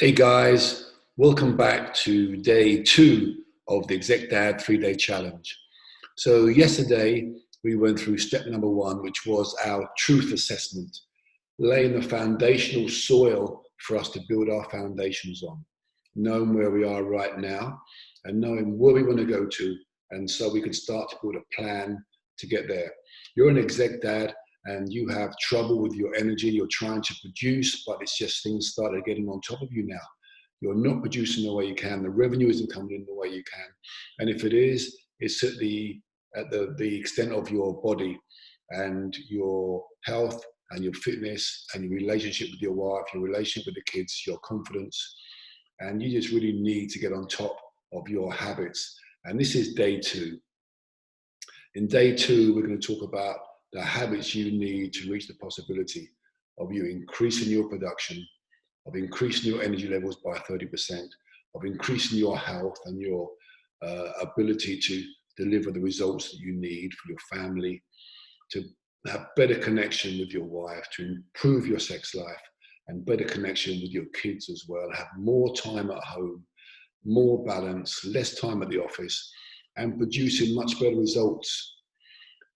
Hey guys, welcome back to day 2 of the Exec Dad 3-day challenge. So yesterday we went through step number 1, which was our truth assessment, laying the foundational soil for us to build our foundations on, knowing where we are right now and knowing where we want to go to, and so we can start to build a plan to get there. You're an Exec Dad and you have trouble with your energy, you're trying to produce, but it's just things started getting on top of you now. You're not producing the way you can, the revenue isn't coming in the way you can. And if it is, it's at the extent of your body and your health and your fitness and your relationship with your wife, your relationship with the kids, your confidence. And you just really need to get on top of your habits. And this is day 2. In day 2, we're going to talk about the habits you need to reach the possibility of you increasing your production, of increasing your energy levels by 30%, of increasing your health and your ability to deliver the results that you need for your family, to have better connection with your wife, to improve your sex life, and better connection with your kids as well, have more time at home, more balance, less time at the office, and producing much better results.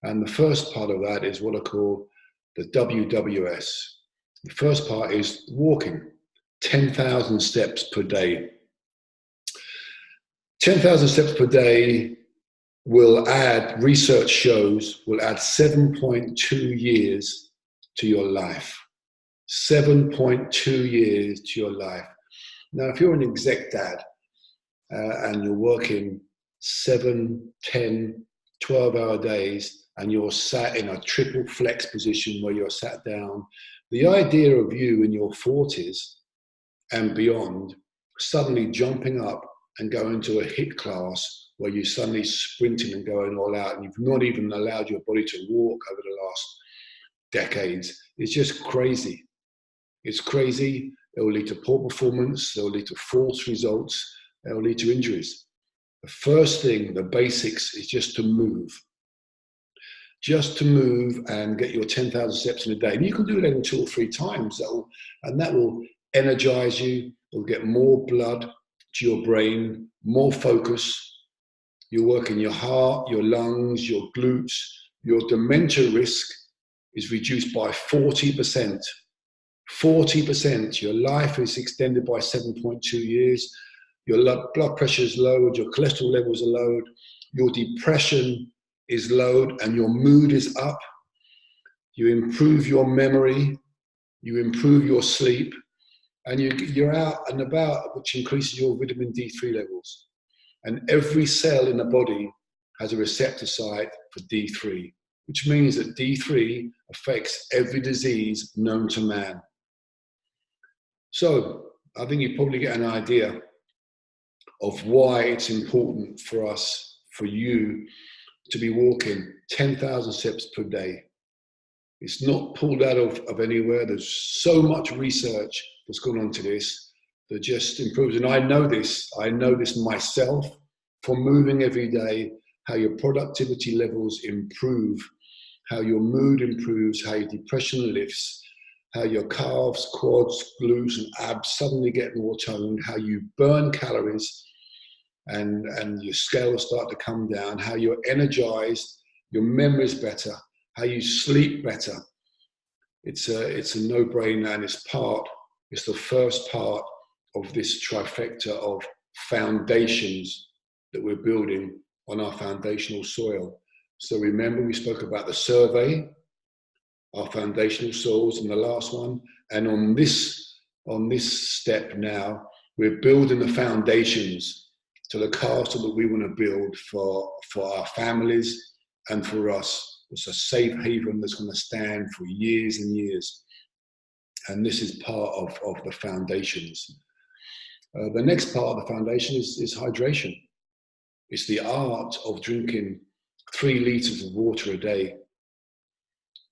And the first part of that is what I call the WWS. The first part is walking, 10,000 steps per day. 10,000 steps per day will add, research shows, will add 7.2 years to your life. 7.2 years to your life. Now, if you're an exec dad and you're working 7, 10, 12-hour days, and you're sat in a triple flex position where you're sat down, the idea of you in your 40s and beyond suddenly jumping up and going to a HIIT class where you're suddenly sprinting and going all out, and you've not even allowed your body to walk over the last decades, is just crazy. It's crazy. It will lead to poor performance. It will lead to false results. It will lead to injuries. The first thing, the basics, is just to move. Just to move and get your 10,000 steps in a day. And you can do that 2 or 3 times, and that will energize you. You'll get more blood to your brain, more focus. You're working your heart, your lungs, your glutes. Your dementia risk is reduced by 40%. 40%. Your life is extended by 7.2 years. Your blood pressure is lowered, your cholesterol levels are lowered, your depression is lowered, and your mood is up. You improve your memory, you improve your sleep, and you're out and about, which increases your vitamin D3 levels. And every cell in the body has a receptor site for D3, which means that D3 affects every disease known to man. So I think you probably get an idea of why it's important for us, for you, to be walking 10,000 steps per day. It's not pulled out of anywhere. There's so much research that's gone on to this that just improves. And I know this myself from moving every day, how your productivity levels improve, how your mood improves, how your depression lifts, how your calves, quads, glutes, and abs suddenly get more toned, how you burn calories, and your scales start to come down, how you're energized, your memory's better, how you sleep better. It's a no-brainer, and it's the first part of this trifecta of foundations that we're building on our foundational soil. So remember, we spoke about the survey, our foundational soils in the last one, and on this step now, we're building the foundations to the castle that we want to build for our families and for us. It's a safe haven that's going to stand for years and years. And this is part of the foundations. The next part of the foundation is hydration. It's the art of drinking 3 liters of water a day.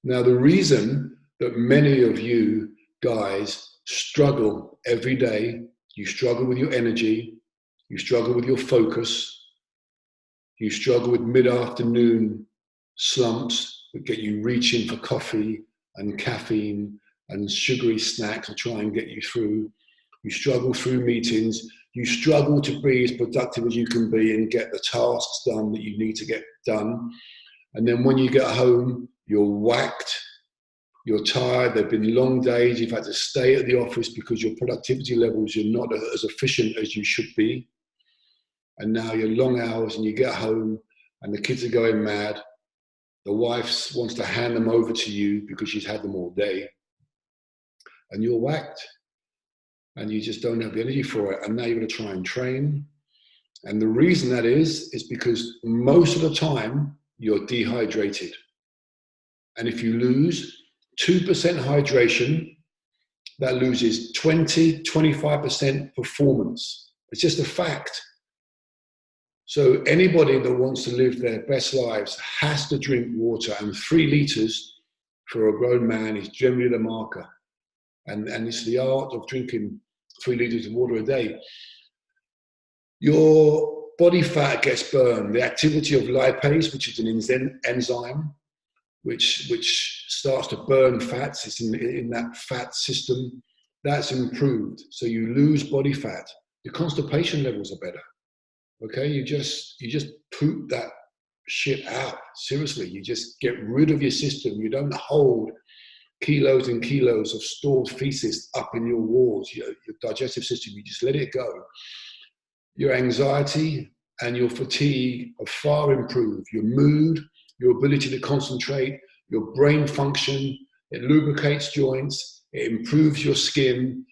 Now, the reason that many of you guys struggle every day, you struggle with your energy, you struggle with your focus, you struggle with mid-afternoon slumps that get you reaching for coffee and caffeine and sugary snacks to try and get you through. you struggle through meetings, you struggle to be as productive as you can be and get the tasks done that you need to get done. And then when you get home, you're whacked, you're tired, there've been long days, you've had to stay at the office because your productivity levels, you're not as efficient as you should be. And now you're long hours and you get home and the kids are going mad. The wife wants to hand them over to you because she's had them all day. And you're whacked. And you just don't have the energy for it. And now you're going to try and train. And the reason that is because most of the time you're dehydrated. And if you lose 2% hydration, that loses 20-25% performance. It's just a fact. So anybody that wants to live their best lives has to drink water, and 3 liters for a grown man is generally the marker. And it's the art of drinking 3 liters of water a day. Your body fat gets burned. The activity of lipase, which is an enzyme, which starts to burn fats, it's in that fat system, that's improved. So you lose body fat. Your constipation levels are better. Okay, you just poop that shit out. Seriously, you just get rid of your system. You don't hold kilos and kilos of stored feces up in your walls, your digestive system. You just let it go. Your anxiety and your fatigue are far improved. Your mood, your ability to concentrate, your brain function, it lubricates joints, it improves your skin.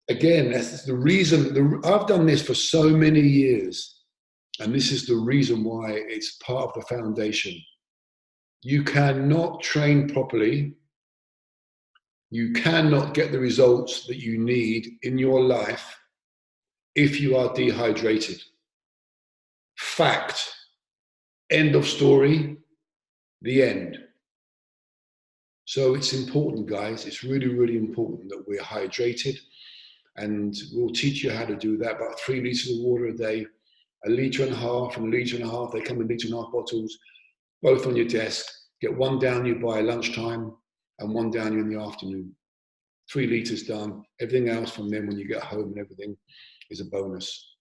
Again, that's the reason. I've done this for so many years, and this is the reason why it's part of the foundation. You cannot train properly. You cannot get the results that you need in your life if you are dehydrated. Fact. End of story. The end. So it's important, guys. It's really, really important that we're hydrated. And we'll teach you how to do that. About 3 liters of water a day, 1.5 liters and 1.5 liters. They come in 1.5 liter bottles, both on your desk. Get one down you by lunchtime and one down you in the afternoon. 3 liters done. Everything else from then when you get home and everything is a bonus.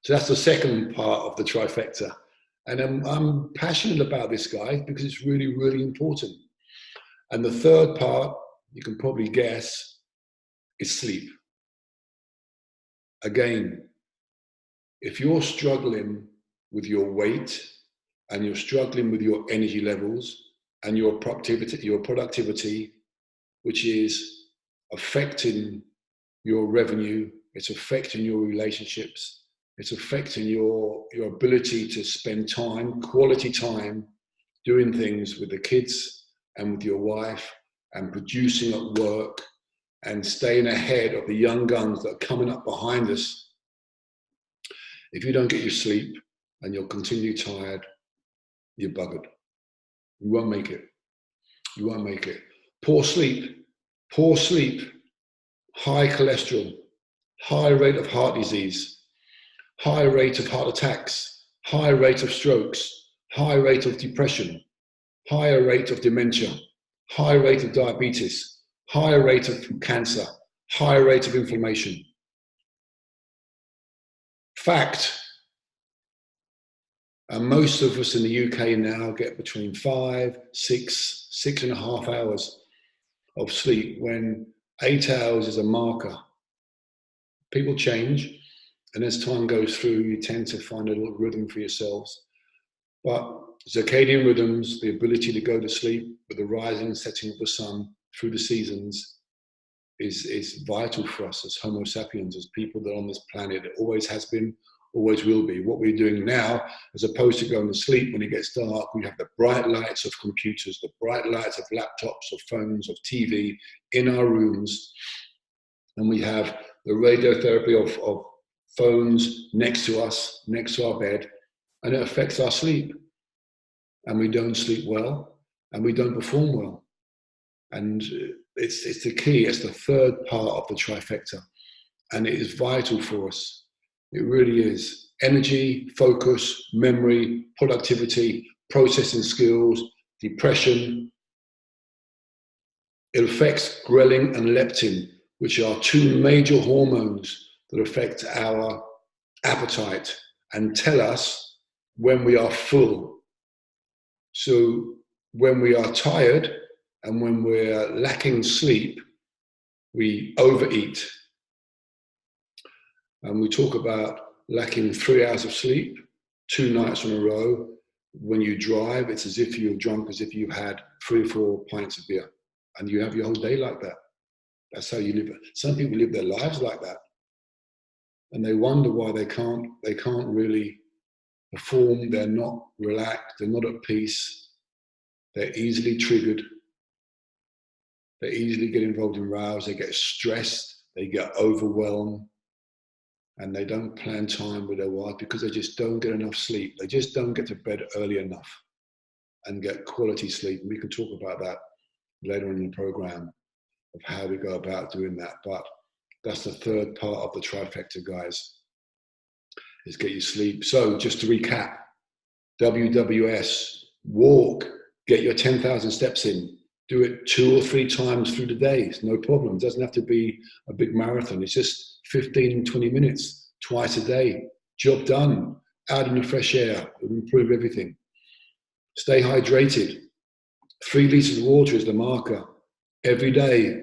So that's the second part of the trifecta. And I'm passionate about this, guys, because it's really, really important. And the third part, you can probably guess, is sleep. Again, if you're struggling with your weight and you're struggling with your energy levels and your productivity, which is affecting your revenue, it's affecting your relationships, it's affecting your ability to spend time, quality time, doing things with the kids and with your wife and producing at work and staying ahead of the young guns that are coming up behind us. If you don't get your sleep and you'll continue tired, you're buggered. You won't make it. You won't make it. Poor sleep, high cholesterol, high rate of heart disease, high rate of heart attacks, high rate of strokes, high rate of depression, higher rate of dementia, high rate of diabetes, higher rate of cancer, higher rate of inflammation. Fact. And most of us in the UK now get between 5, 6, 6.5 hours of sleep, when 8 hours is a marker. People change, and as time goes through, you tend to find a little rhythm for yourselves. But circadian rhythms, the ability to go to sleep with the rising and setting of the sun through the seasons, is vital for us as Homo sapiens, as people that are on this planet. It always has been, always will be. What we're doing now, as opposed to going to sleep when it gets dark, we have the bright lights of computers, the bright lights of laptops, of phones, of TV in our rooms, and we have the radiotherapy of phones next to us, next to our bed, and it affects our sleep. And we don't sleep well, and we don't perform well. And it's the key, it's the third part of the trifecta. And it is vital for us. It really is. Energy, focus, memory, productivity, processing skills, depression. It affects ghrelin and leptin. which are two major hormones that affect our appetite and tell us when we are full. So when we are tired and when we're lacking sleep, we overeat. And we talk about lacking 3 hours of sleep, 2 nights in a row. When you drive, it's as if you're drunk, as if you've had 3 or 4 pints of beer. And you have your whole day like that. That's how you live it. Some people live their lives like that. And they wonder why they can't really perform. They're not relaxed. They're not at peace. They're easily triggered. They easily get involved in rows. They get stressed. They get overwhelmed. And they don't plan time with their wife because they just don't get enough sleep. They just don't get to bed early enough and get quality sleep. And we can talk about that later in the program of how we go about doing that. But that's the third part of the trifecta, guys, is get your sleep. So just to recap, WWS, walk, get your 10,000 steps in. Do it 2 or 3 times through the day. It's no problem. It doesn't have to be a big marathon. It's just 15, 20 minutes, twice a day. Job done. Out in the fresh air. It will improve everything. Stay hydrated. 3 liters of water is the marker every day.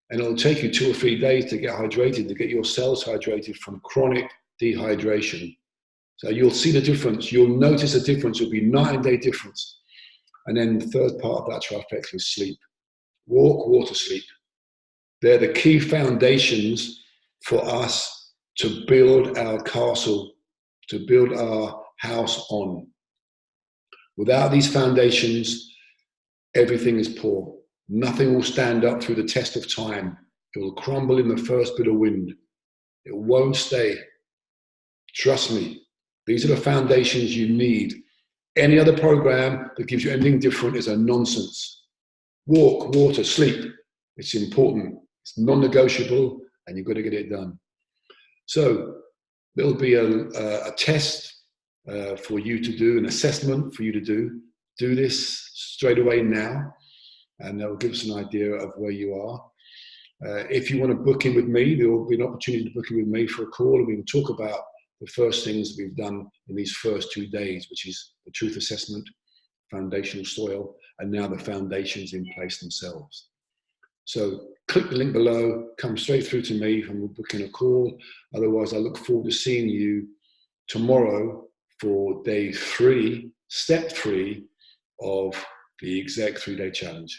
And it'll take you 2 or 3 days to get hydrated, to get your cells hydrated from chronic dehydration. So you'll see the difference. You'll notice a difference. It'll be night and day difference. And then the third part of that trifecta is sleep. Walk, water, sleep. They're the key foundations for us to build our castle, to build our house on. Without these foundations, everything is poor. Nothing will stand up through the test of time. It will crumble in the first bit of wind. It won't stay. Trust me. These are the foundations you need. Any other program that gives you anything different is a nonsense. Walk, water, sleep. It's important. It's non-negotiable, and you've got to get it done. So there'll be a test for you to do, an assessment for you to do. Do this straight away now, and that will give us an idea of where you are. If you want to book in with me, there will be an opportunity to book in with me for a call, and we can talk about the first things that we've done in these first 2 days, which is the truth assessment, foundational soil, and now the foundations in place themselves. So click the link below, come straight through to me, and we'll book in a call. Otherwise, I look forward to seeing you tomorrow for day 3, step 3 of the Exec 3-Day Challenge.